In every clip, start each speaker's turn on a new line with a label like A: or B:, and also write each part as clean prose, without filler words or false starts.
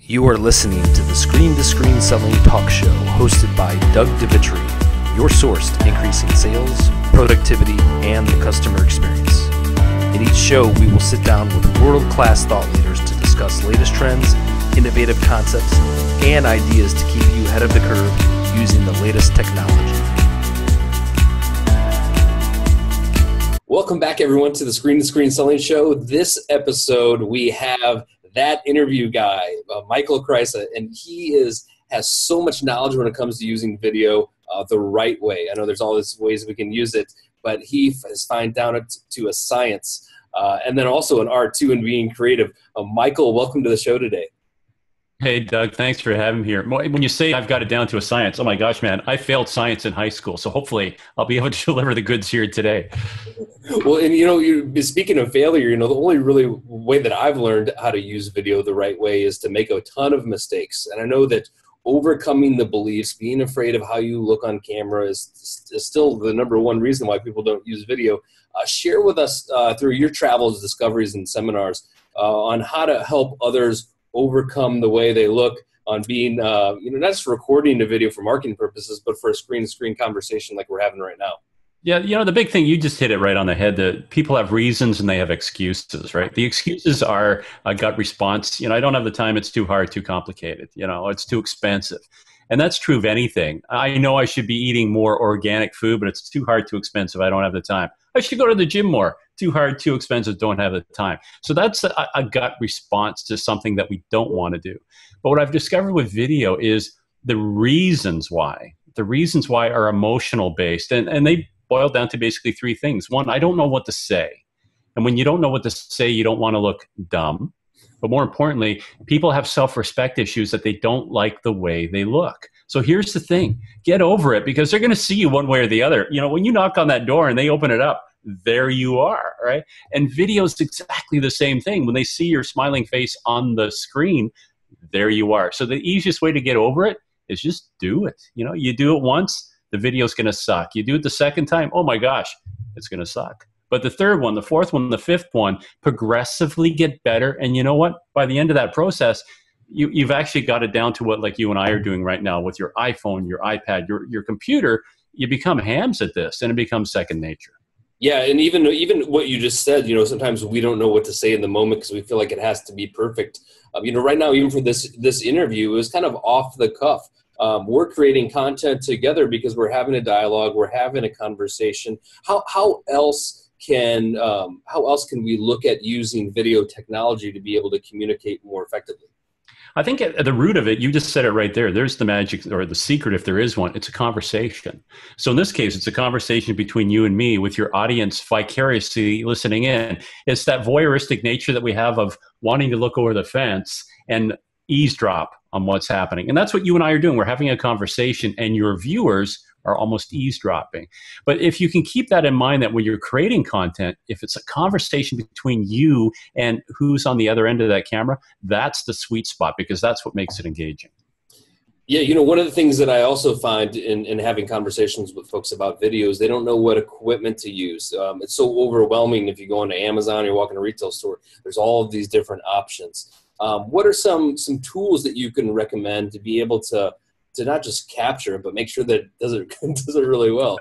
A: You are listening to the Screen to Screen Selling Talk Show hosted by Doug DeVitri, your source to increasing sales, productivity, and the customer experience. In each show, we will sit down with world-class thought leaders to discuss latest trends, innovative concepts, and ideas to keep you ahead of the curve using the latest technology. Welcome back, everyone, to the Screen to Screen Selling Show. This episode, we have that interview guy, Michael Krisa, and he has so much knowledge when it comes to using video the right way. I know there's all these ways we can use it, but he has found down it to a science, and then also an art too, and being creative. Michael, welcome to the show today.
B: Hey, Doug, thanks for having me here. When you say I've got it down to a science, oh my gosh, man, I failed science in high school, so hopefully I'll be able to deliver the goods here today.
A: Well, and speaking of failure, the only really way that I've learned how to use video the right way is to make a ton of mistakes. And I know that overcoming the beliefs, being afraid of how you look on camera is still the number one reason why people don't use video. Share with us through your travels, discoveries, and seminars on how to help others overcome the way they look on being, not just recording the video for marketing purposes, but for a screen-to-screen conversation like we're having right now.
B: Yeah, the big thing, you just hit it right on the head, that people have reasons and they have excuses, right? The excuses are a gut response. I don't have the time, it's too hard, too complicated, it's too expensive. And that's true of anything. I know I should be eating more organic food, but it's too hard, too expensive, I don't have the time. I should go to the gym more. Too hard, too expensive, don't have the time. So that's a gut response to something that we don't want to do. But what I've discovered with video is the reasons why. The reasons why are emotional based. And they boil down to basically three things. One, I don't know what to say. And when you don't know what to say, you don't want to look dumb. But more importantly, people have self-respect issues that they don't like the way they look. So here's the thing. Get over it, because they're going to see you one way or the other. When you knock on that door and they open it up, there you are, right? And video is exactly the same thing. When they see your smiling face on the screen, there you are. So the easiest way to get over it is just do it. You do it once, the video's going to suck. You do it the second time, oh my gosh, it's going to suck. But the third one, the fourth one, the fifth one, progressively get better. And you know what? By the end of that process, you've actually got it down to what like you and I are doing right now with your iPhone, your iPad, your computer. You become hams at this, and it becomes second nature.
A: Yeah, and even what you just said, sometimes we don't know what to say in the moment because we feel like it has to be perfect. Right now, even for this interview, it was kind of off the cuff. We're creating content together because we're having a dialogue, we're having a conversation. How else can we look at using video technology to be able to communicate more effectively?
B: I think at the root of it, you just said it right there. There's the magic, or the secret, if there is one. It's a conversation. So in this case, it's a conversation between you and me with your audience vicariously listening in. It's that voyeuristic nature that we have of wanting to look over the fence and eavesdrop on what's happening. And that's what you and I are doing. We're having a conversation, and your viewers are almost eavesdropping. But if you can keep that in mind, that when you're creating content, if it's a conversation between you and who's on the other end of that camera, that's the sweet spot, because that's what makes it engaging.
A: Yeah, one of the things that I also find in having conversations with folks about videos, they don't know what equipment to use. It's so overwhelming. If you go into Amazon or you walk in a retail store, there's all of these different options. What are some tools that you can recommend to be able to not just capture it, but make sure that it does it really well?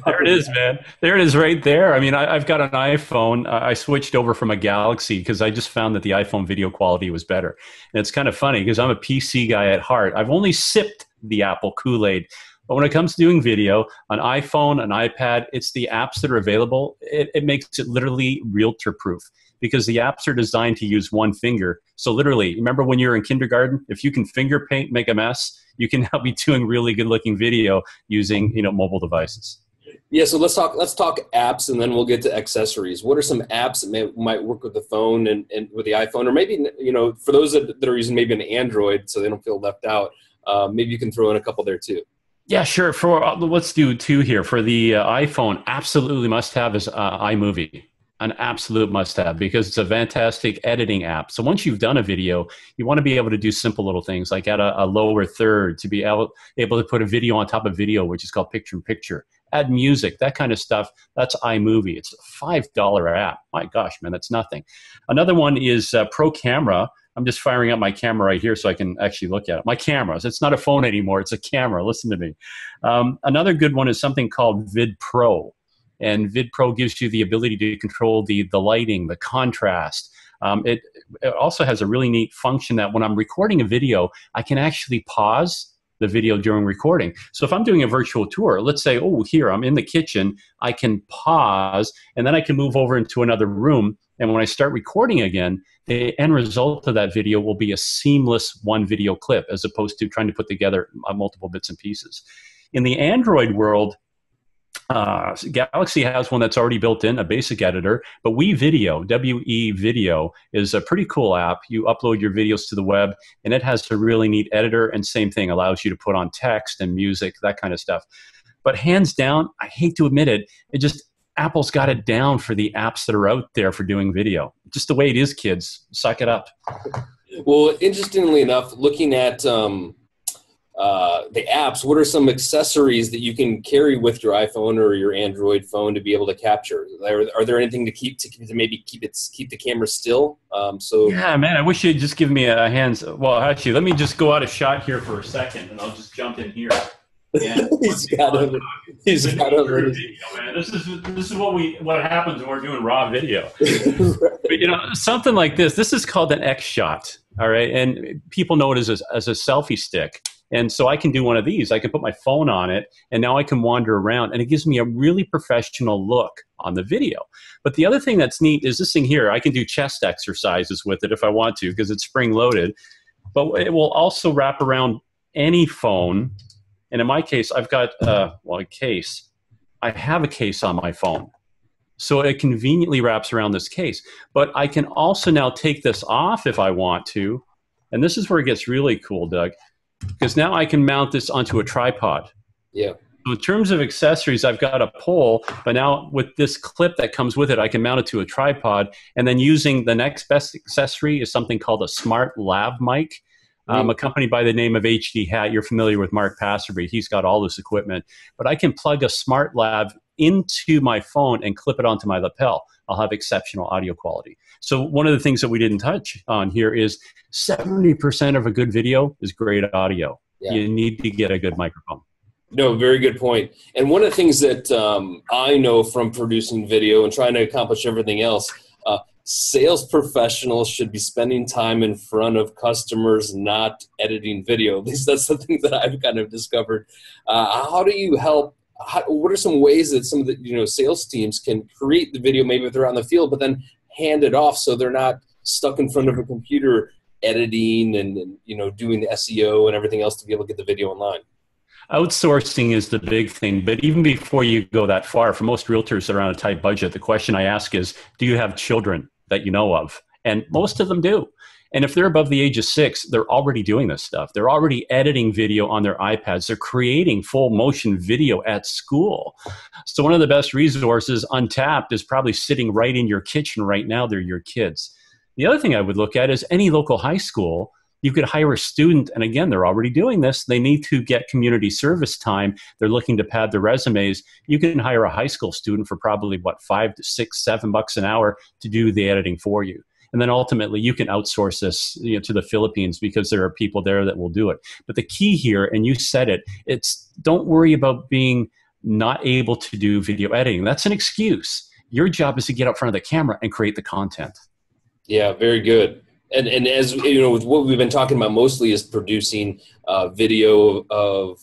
B: There it is, man. There it is right there. I mean, I've got an iPhone. I switched over from a Galaxy because I just found that the iPhone video quality was better. And it's kind of funny because I'm a PC guy at heart. I've only sipped the Apple Kool-Aid. But when it comes to doing video, an iPhone, an iPad, it's the apps that are available. It makes it literally realtor-proof, because the apps are designed to use one finger. So literally, remember when you were in kindergarten, if you can finger paint, make a mess, you can now be doing really good-looking video using mobile devices.
A: Yeah, so let's talk apps, and then we'll get to accessories. What are some apps that might work with the phone and with the iPhone, or maybe for those that are using maybe an Android, so they don't feel left out? Maybe you can throw in a couple there too.
B: Yeah, sure. Let's do two here. For the iPhone, absolutely must-have is iMovie. An absolute must-have, because it's a fantastic editing app. So once you've done a video, you want to be able to do simple little things like add a lower third, to be able to put a video on top of video, which is called picture-in-picture. add music, that kind of stuff. That's iMovie. It's a $5 app. My gosh, man, that's nothing. Another one is Pro Camera. I'm just firing up my camera right here so I can actually look at it. My cameras. It's not a phone anymore. It's a camera. Listen to me. Another good one is something called Vid Pro. And Vid Pro gives you the ability to control the lighting, the contrast. It also has a really neat function that when I'm recording a video, I can actually pause the video during recording. So if I'm doing a virtual tour, let's say, oh, here, I'm in the kitchen, I can pause, and then I can move over into another room. And when I start recording again, the end result of that video will be a seamless one video clip as opposed to trying to put together multiple bits and pieces. In the Android world, Galaxy has one that's already built in, a basic editor, but WeVideo, W-E Video, is a pretty cool app. You upload your videos to the web, and it has a really neat editor, and same thing, allows you to put on text and music, that kind of stuff. But hands down, I hate to admit it, Apple's got it down for the apps that are out there for doing video. Just the way it is, kids. Suck it up.
A: Well, interestingly enough, looking at the apps, what are some accessories that you can carry with your iPhone or your Android phone to be able to capture? Are there anything to maybe keep the camera still?
B: Yeah, man, I wish you'd just give me a hands. Well, actually, let me just go out of shot here for a second, and I'll just jump in here. And
A: he's got it.
B: Man. This is what happens when we're doing raw video. But, something like this. This is called an X shot. All right, and people know it as a selfie stick. And so I can do one of these. I can put my phone on it, and now I can wander around, and it gives me a really professional look on the video. But the other thing that's neat is this thing here. I can do chest exercises with it if I want to because it's spring-loaded. But it will also wrap around any phone. And in my case, I've got a case. I have a case on my phone. So it conveniently wraps around this case. But I can also now take this off if I want to. And this is where it gets really cool, Doug. Because now I can mount this onto a tripod.
A: Yeah.
B: So in terms of accessories, I've got a pole, but now with this clip that comes with it, I can mount it to a tripod. And then using the next best accessory is something called a smart Lav Mic. A company by the name of HD Hat. You're familiar with Mark Passerby. He's got all this equipment. But I can plug a smart lav into my phone and clip it onto my lapel. I'll have exceptional audio quality. So one of the things that we didn't touch on here is 70% of a good video is great audio. Yeah. You need to get a good microphone.
A: No, very good point. And one of the things that I know from producing video and trying to accomplish everything else, sales professionals should be spending time in front of customers, not editing video. At least that's something that I've kind of discovered. How do you help? What are some ways that some of the sales teams can create the video, maybe if they're on the field, but then hand it off so they're not stuck in front of a computer editing and doing the SEO and everything else to be able to get the video online?
B: Outsourcing is the big thing, but even before you go that far, for most realtors that are on a tight budget, the question I ask is, do you have children that you know of? And most of them do. And if they're above the age of 6, they're already doing this stuff. They're already editing video on their iPads. They're creating full motion video at school. So one of the best resources, untapped, is probably sitting right in your kitchen right now. They're your kids. The other thing I would look at is any local high school. You could hire a student, and again, they're already doing this. They need to get community service time. They're looking to pad their resumes. You can hire a high school student for probably, $5 to $6, $7 an hour to do the editing for you. And then ultimately, you can outsource this to the Philippines because there are people there that will do it. But the key here, and you said it, it's don't worry about being not able to do video editing. That's an excuse. Your job is to get up front of the camera and create the content.
A: Yeah, very good. And as with what we've been talking about mostly is producing video of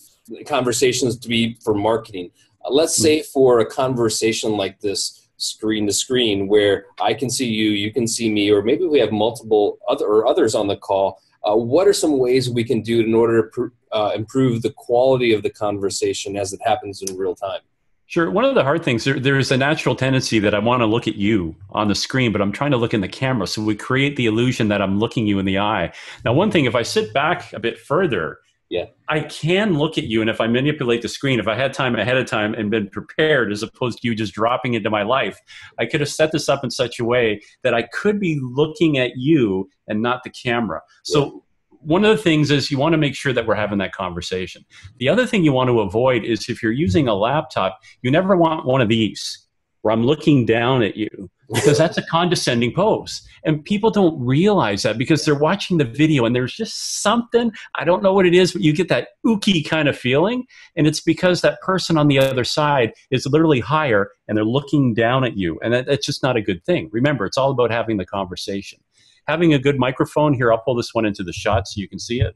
A: conversations to be for marketing. Let's say for a conversation like this, screen to screen, where I can see you, you can see me, or maybe we have multiple others on the call. What are some ways we can do it in order to improve the quality of the conversation as it happens in real time?
B: Sure. One of the hard things, there's a natural tendency that I want to look at you on the screen, but I'm trying to look in the camera. So we create the illusion that I'm looking you in the eye. Now, one thing, if I sit back a bit further, I can look at you. And if I manipulate the screen, if I had time ahead of time and been prepared, as opposed to you just dropping into my life, I could have set this up in such a way that I could be looking at you and not the camera. So one of the things is you want to make sure that we're having that conversation. The other thing you want to avoid is if you're using a laptop, you never want one of these where I'm looking down at you, because that's a condescending pose. And people don't realize that because they're watching the video and there's just something, I don't know what it is, but you get that ooky kind of feeling. And it's because that person on the other side is literally higher and they're looking down at you. And that's just not a good thing. Remember, it's all about having the conversation. Having a good microphone here, I'll pull this one into the shot so you can see it.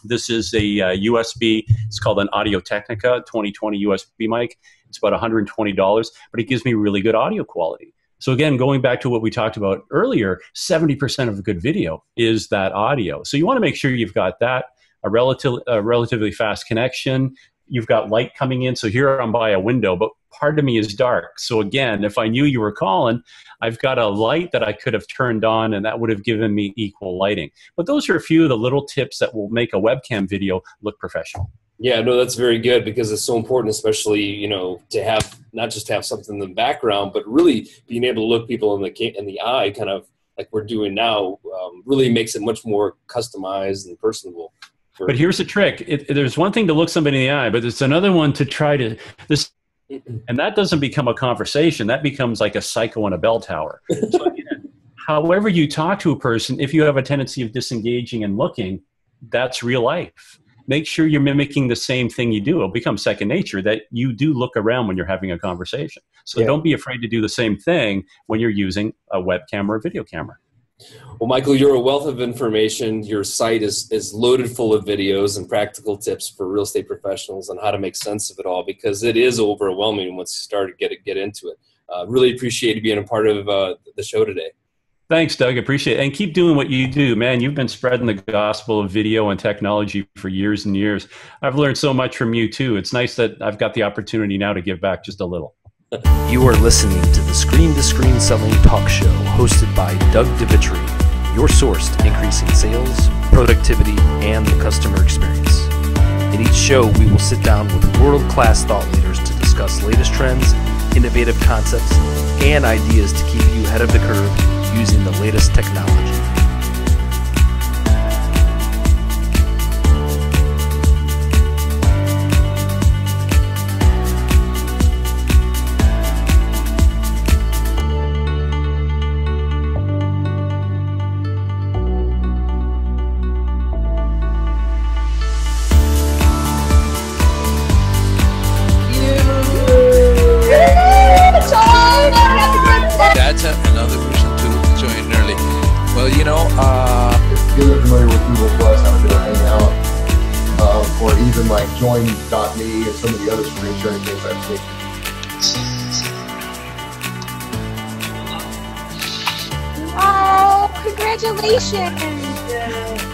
B: This is a USB, it's called an Audio-Technica 2020 USB mic. It's about $120, but it gives me really good audio quality. So again, going back to what we talked about earlier, 70% of a good video is that audio. So you want to make sure you've got that, a relatively fast connection. You've got light coming in. So here I'm by a window, but part of me is dark. So again, if I knew you were calling, I've got a light that I could have turned on and that would have given me equal lighting. But those are a few of the little tips that will make a webcam video look professional.
A: Yeah, no, that's very good because it's so important, especially, you know, to have not just have something in the background, but really being able to look people in the eye, kind of like we're doing now, really makes it much more customized and personable.
B: But here's the trick. There's one thing to look somebody in the eye, but there's another one to try to this, and that doesn't become a conversation. That becomes like a psycho on a bell tower. So, again, however you talk to a person, if you have a tendency of disengaging and looking, that's real life. Make sure you're mimicking the same thing you do. It'll become second nature that you do look around when you're having a conversation. So don't be afraid to do the same thing when you're using a webcam or a video camera.
A: Well, Michael, you're a wealth of information. Your site is loaded full of videos and practical tips for real estate professionals on how to make sense of it all, because it is overwhelming once you start to get into it. Really appreciate you being a part of the show today.
B: Thanks, Doug. Appreciate it. And keep doing what you do. Man, you've been spreading the gospel of video and technology for years and years. I've learned so much from you, too. It's nice that I've got the opportunity now to give back just a little.
C: You are listening to the Screen to Screen Selling Talk Show, hosted by Doug DeVitri, your source to increasing sales, productivity, and the customer experience. In each show, we will sit down with world-class thought leaders to discuss latest trends, innovative concepts, and ideas to keep you ahead of the curve using the latest technology.
D: That's another reason to join early. Well, you know,
E: if you're familiar with Google Plus, how to do a Hangout, or even like Join.me and some of the other screen sharing things I've seen.
F: Oh, congratulations!